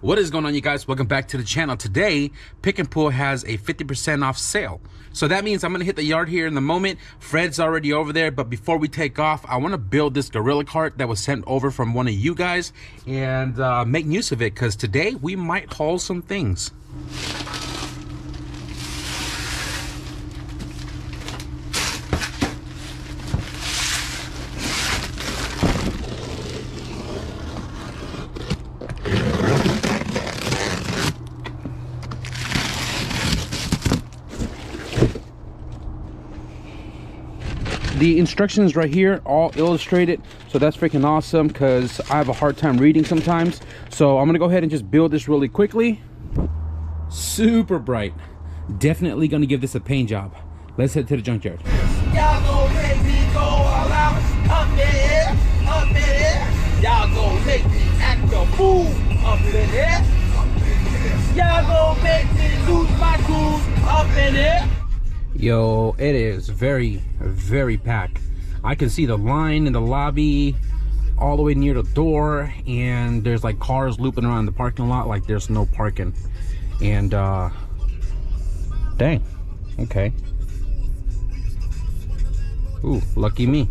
What is going on, you guys? Welcome back to the channel. Today, Pick and Pull has a 50% off sale. So that means I'm gonna hit the yard here in the moment. Fred's already over there, but before we take off, I wanna build this gorilla cart that was sent over from one of you guys and make use of it, because today we might haul some things. The instructions right here, all illustrated, so that's freaking awesome because I have a hard time reading sometimes. So I'm gonna go ahead and just build this really quickly. Super bright. Definitely gonna give this a paint job. Let's head to the junkyard. Y'all gon' make me go all out, up in here, up in here. Y'all gon' make me act a fool, up in here. Y'all gon' make me lose my cool, up in here. Yo, it is very packed. I can see the line in the lobby all the way near the door, and there's like cars looping around the parking lot like there's no parking. And dang, okay. Ooh, lucky me.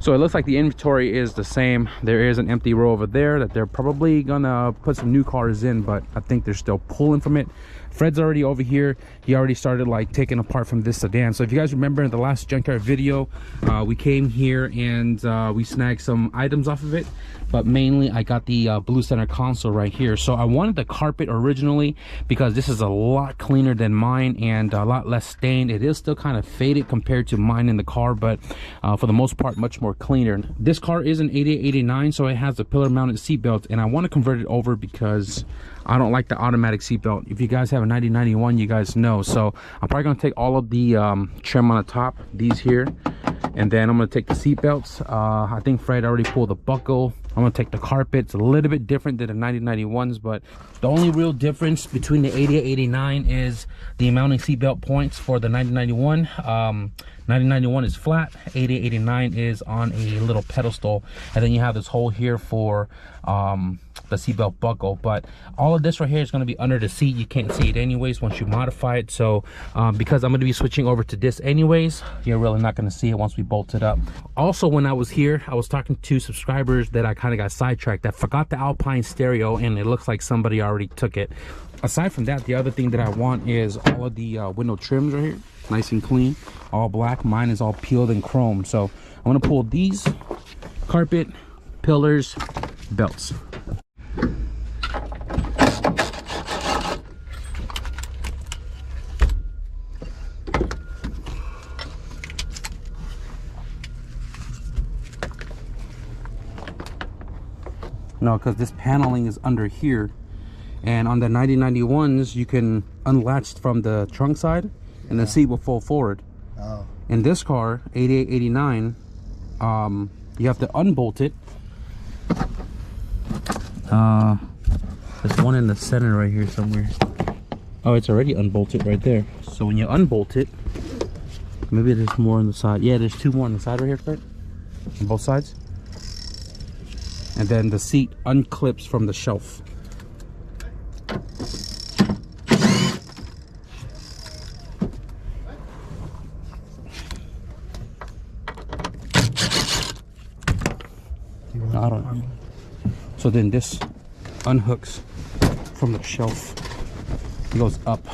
So it looks like the inventory is the same. There is an empty row over there that they're probably gonna put some new cars in, but I think they're still pulling from it. Fred's already over here. He already started like taking apart from this sedan. So if you guys remember in the last junkyard video, we came here and we snagged some items off of it, but mainly I got the blue center console right here. So I wanted the carpet originally because this is a lot cleaner than mine and a lot less stained. It is still kind of faded compared to mine in the car, but for the most part much more cleaner. This car is an 8889, so it has a pillar mounted seat belt, and I want to convert it over because I don't like the automatic seatbelt. If you guys have a 9091, you guys know. So I'm probably gonna take all of the trim on the top, these here, and then I'm gonna take the seat belts. I think Fred already pulled the buckle. I'm gonna take the carpet. It's a little bit different than the 9091s, but the only real difference between the 8889 is the mounting seatbelt points for the 9091. 9091 is flat, 8889 is on a little pedestal, and then you have this hole here for the seatbelt buckle. But all of this right here is going to be under the seat. You can't see it anyways once you modify it. So because I'm going to be switching over to this anyways, you're really not going to see it once we bolt it up. Also, when I was here, I was talking to subscribers that I kind of got sidetracked. I forgot the Alpine stereo, and it looks like somebody already took it. Aside from that, the other thing that I want is all of the window trims right here, nice and clean, all black. Mine is all peeled and chrome. So I'm going to pull these, carpet, pillars, belts. No, because this paneling is under here, and on the 9091s you can unlatch from the trunk side and the seat will fall forward. Oh. In this car, 8889, you have to unbolt it. There's one in the center right here somewhere. Oh, it's already unbolted right there. So when you unbolt it, maybe there's more on the side. Yeah, there's two more on the side right here, Fred, on both sides. And then the seat unclips from the shelf. I don't know. So then this unhooks from the shelf. It goes up.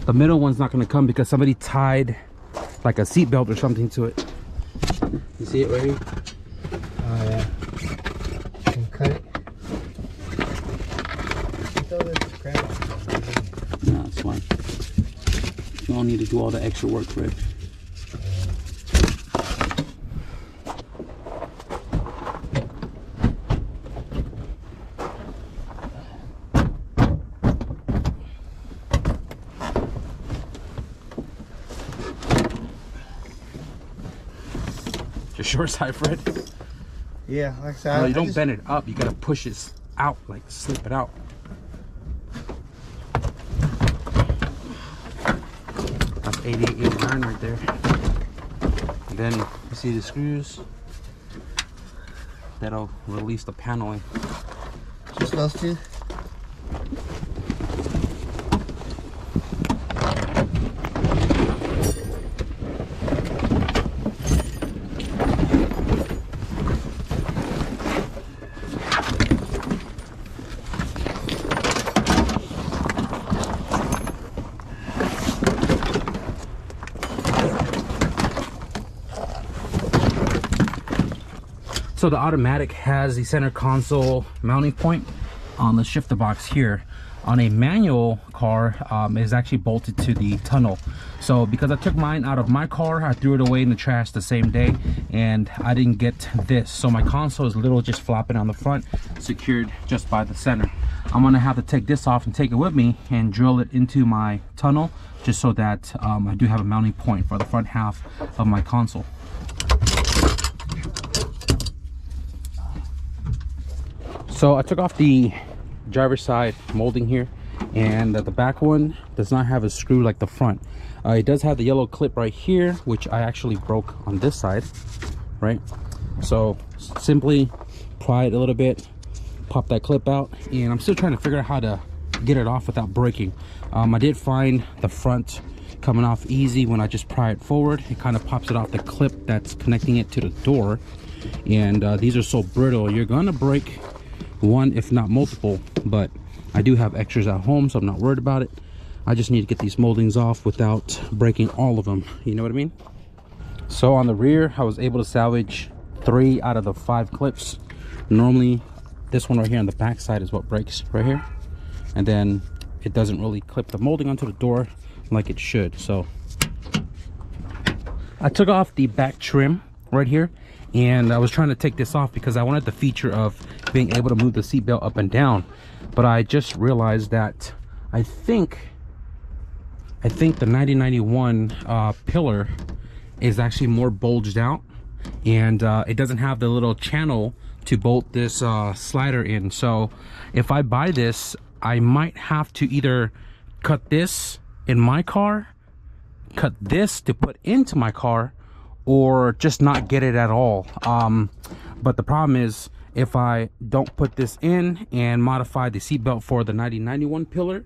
The middle one's not going to come because somebody tied like a seat belt or something to it. You see it right here? Oh yeah. You can cut it. No, it's fine. You don't need to do all the extra work, Fred. Short side, Fred. Yeah, like I said. No, you don't bend it up. You gotta push it out, like slip it out. That's 8889 right there. And then you see the screws. that'll release the paneling. Just those two? So the automatic has the center console mounting point on the shifter box here. On a manual car, is actually bolted to the tunnel. So because I took mine out of my car, I threw it away in the trash the same day, and I didn't get this. So my console is literally just flopping on the front, secured just by the center. I'm gonna have to take this off and take it with me and drill it into my tunnel, just so that I do have a mounting point for the front half of my console. So I took off the driver's side molding here, and the back one does not have a screw like the front. It does have the yellow clip right here, which I actually broke on this side, right? So simply pry it a little bit, pop that clip out, and I'm still trying to figure out how to get it off without breaking. I did find the front coming off easy when I just pry it forward. It kind of pops it off the clip that's connecting it to the door, and these are so brittle, you're gonna break one if not multiple, but I do have extras at home, so I'm not worried about it. I just need to get these moldings off without breaking all of them, you know what I mean? So on the rear, I was able to salvage 3 out of the 5 clips. Normally this one right here on the back side is what breaks right here, and then it doesn't really clip the molding onto the door like it should. So I took off the back trim right here, and I was trying to take this off because I wanted the feature of being able to move the seatbelt up and down, but I just realized that I think the 9091 pillar is actually more bulged out, and it doesn't have the little channel to bolt this slider in. So if I buy this, I might have to either cut this in my car, cut this to put into my car, or just not get it at all. But the problem is, if I don't put this in and modify the seatbelt for the 9091 pillar,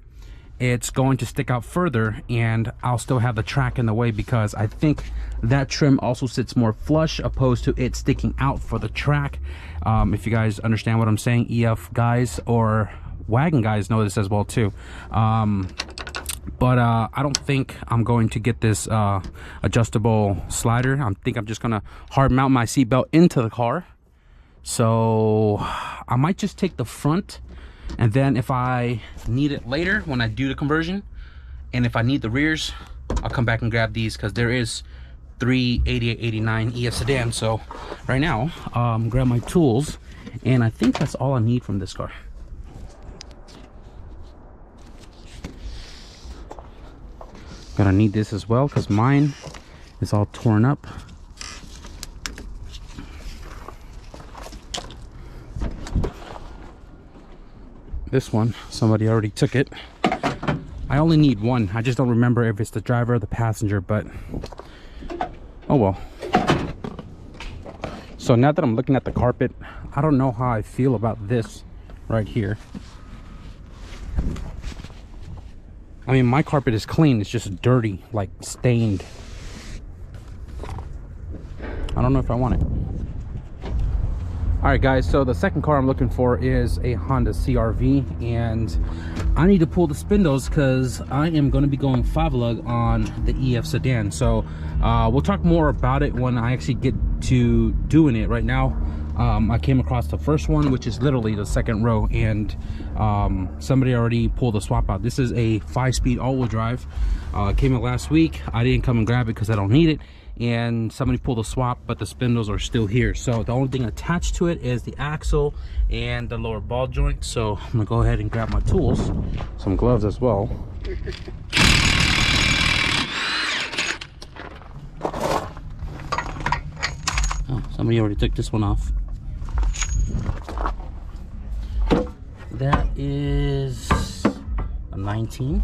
it's going to stick out further, and I'll still have the track in the way, because I think that trim also sits more flush opposed to it sticking out for the track. If you guys understand what I'm saying, EF guys or wagon guys know this as well too. But I don't think I'm going to get this adjustable slider. I think I'm just gonna hard mount my seatbelt into the car. So I might just take the front, and then if I need it later when I do the conversion, and if I need the rears, I'll come back and grab these, because there is 3 8889 EF sedans. So right now, grab my tools, and I think that's all I need from this car. Gonna need this as well, because mine is all torn up. This one, somebody already took it. I only need one. I just don't remember if it's the driver or the passenger, but oh well. So now that I'm looking at the carpet, I don't know how I feel about this right here. I mean, my carpet is clean, it's just dirty, like stained. I don't know if I want it. All right guys, so the second car I'm looking for is a Honda CR-V, and I need to pull the spindles because I am going to be going 5-lug on the EF sedan. So we'll talk more about it when I actually get to doing it. Right now, I came across the first one, which is literally the second row, and somebody already pulled the swap out. This is a 5-speed all-wheel drive. Came in last week. I didn't come and grab it because I don't need it, and somebody pulled the swap, but the spindles are still here. So the only thing attached to it is the axle and the lower ball joint. So I'm gonna go ahead and grab my tools, some gloves as well. Oh, somebody already took this one off. That is a 19.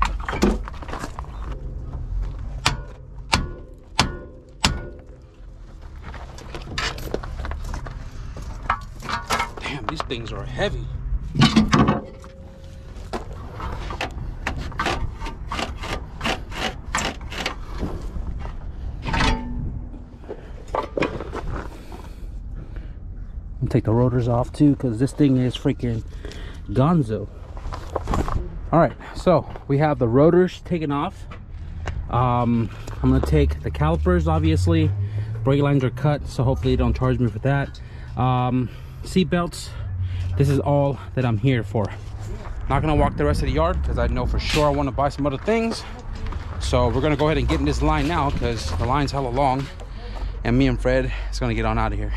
Damn, these things are heavy. Take the rotors off too, because this thing is freaking gonzo. All right, so we have the rotors taken off. I'm gonna take the calipers, obviously. Brake lines are cut, so hopefully they don't charge me for that. Seat belts. This is all that I'm here for. Not gonna walk the rest of the yard because I know for sure I want to buy some other things. So we're gonna go ahead and get in this line now because the line's hella long, and me and Fred is gonna get on out of here.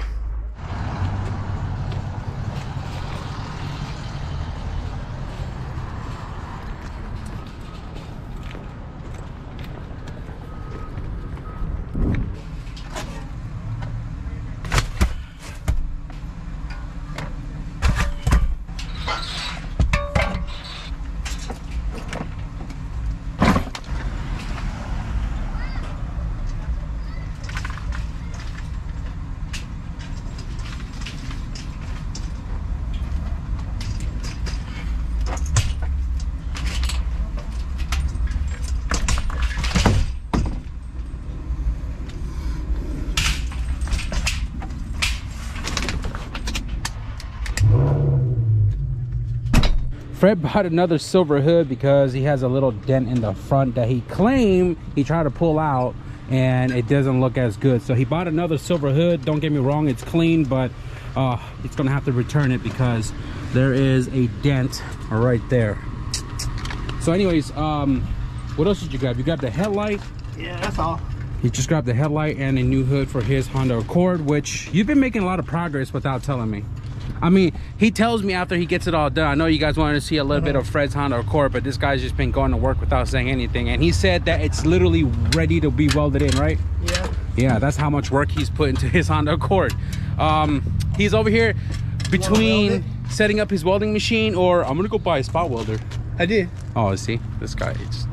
Fred bought another silver hood because he has a little dent in the front that he claimed he tried to pull out and it doesn't look as good. So he bought another silver hood. Don't get me wrong, it's clean, but it's gonna have to return it because there is a dent right there. So anyways, what else did you grab? You grabbed the headlight. Yeah, that's all. He just grabbed the headlight and a new hood for his Honda Accord, which you've been making a lot of progress without telling me. I mean, he tells me after he gets it all done. I know you guys wanted to see a little bit of Fred's Honda Accord, but this guy's just been going to work without saying anything. And he said that it's literally ready to be welded in, right? Yeah. Yeah, that's how much work he's put into his Honda Accord. He's over here between setting up his welding machine or I'm gonna go buy a spot welder. I did. Oh, see, this guy is.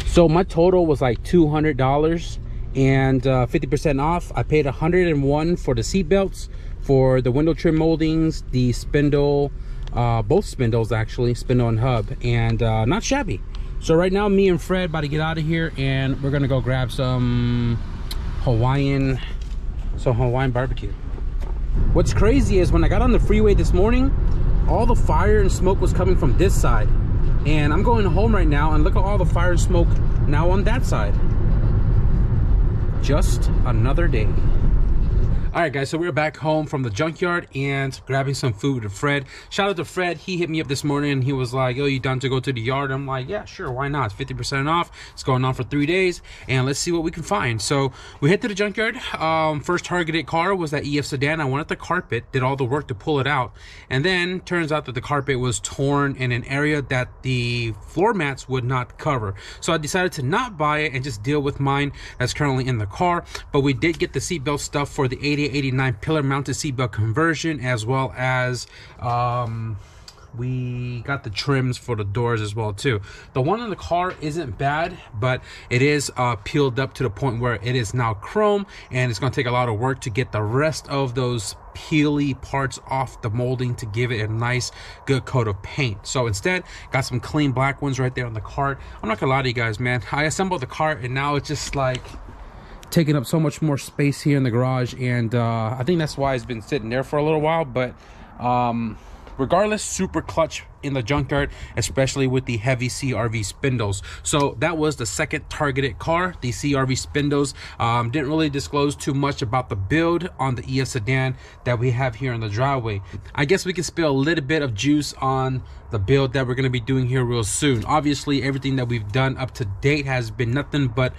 So my total was like $200 and 50% off. I paid $101 for the seat belts, for the window trim moldings, the spindle, both spindles actually, spindle and hub, and not shabby. So right now me and Fred about to get out of here and we're gonna go grab some Hawaiian barbecue. What's crazy is when I got on the freeway this morning, all the fire and smoke was coming from this side, and I'm going home right now and look at all the fire and smoke now on that side. Just another day. All right, guys, so we're back home from the junkyard and grabbing some food with Fred. Shout out to Fred. He hit me up this morning and he was like, yo, you done to go to the yard? I'm like, yeah, sure, why not? It's 50% off. It's going on for 3 days and let's see what we can find. So we hit to the junkyard. First targeted car was that EF sedan. I wanted the carpet, did all the work to pull it out, and then turns out that the carpet was torn in an area that the floor mats would not cover. So I decided to not buy it and just deal with mine that's currently in the car. But we did get the seatbelt stuff for the 8889 pillar mounted seatbelt conversion, as well as we got the trims for the doors as well too. The one in the car isn't bad, but it is peeled up to the point where it is now chrome, and it's going to take a lot of work to get the rest of those peely parts off the molding to give it a nice good coat of paint. So instead got some clean black ones right there on the cart. I'm not gonna lie to you guys, man, I assembled the cart and now it's just like taking up so much more space here in the garage, and I think that's why it's been sitting there for a little while. But regardless, super clutch in the junkyard, especially with the heavy CRV spindles. So that was the second targeted car, the CRV spindles. Didn't really disclose too much about the build on the EF sedan that we have here in the driveway. I guess we can spill a little bit of juice on the build that we're going to be doing here real soon. Obviously everything that we've done up to date has been nothing but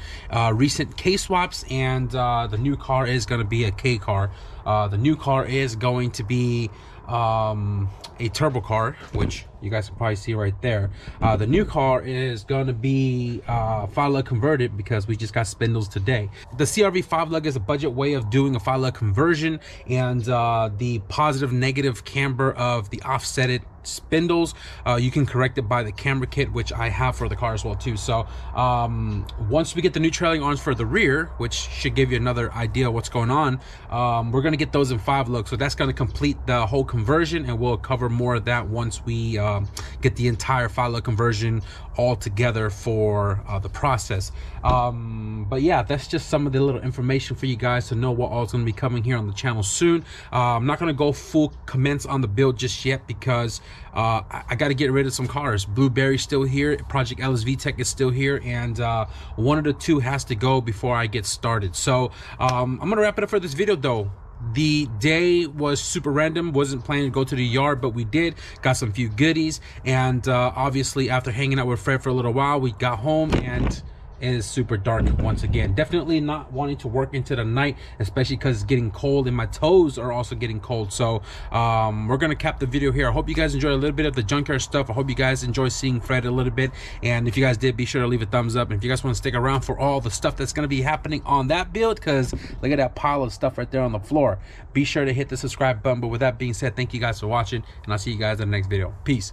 recent K swaps, and the new car is going to be a K car. The new car is going to be a turbo car, which You guys can probably see right there. The new car is going to be 5-lug converted because we just got spindles today. The CRV 5-lug is a budget way of doing a 5-lug conversion, and the positive negative camber of the offsetted spindles, you can correct it by the camber kit, which I have for the car as well too. So once we get the new trailing arms for the rear, which should give you another idea of what's going on, we're going to get those in 5-lug. So that's going to complete the whole conversion, and we'll cover more of that once we get the entire 5-lug conversion all together for the process. But yeah, that's just some of the little information for you guys to know what all is going to be coming here on the channel soon. I'm not going to go full commence on the build just yet because I got to get rid of some cars. Blueberry's still here, Project LSV Tech is still here, and one of the two has to go before I get started. So I'm gonna wrap it up for this video though. The day was super random, wasn't planning to go to the yard, but we did, got some few goodies, and obviously after hanging out with Fred for a little while, we got home and it is super dark once again. Definitely not wanting to work into the night, especially because it's getting cold and my toes are also getting cold. So we're gonna cap the video here. I hope you guys enjoy a little bit of the junkyard stuff. I hope you guys enjoy seeing Fred a little bit, and if you guys did, be sure to leave a thumbs up. And if you guys want to stick around for all the stuff that's gonna be happening on that build, because look at that pile of stuff right there on the floor, be sure to hit the subscribe button. But with that being said, thank you guys for watching, and I'll see you guys in the next video. Peace.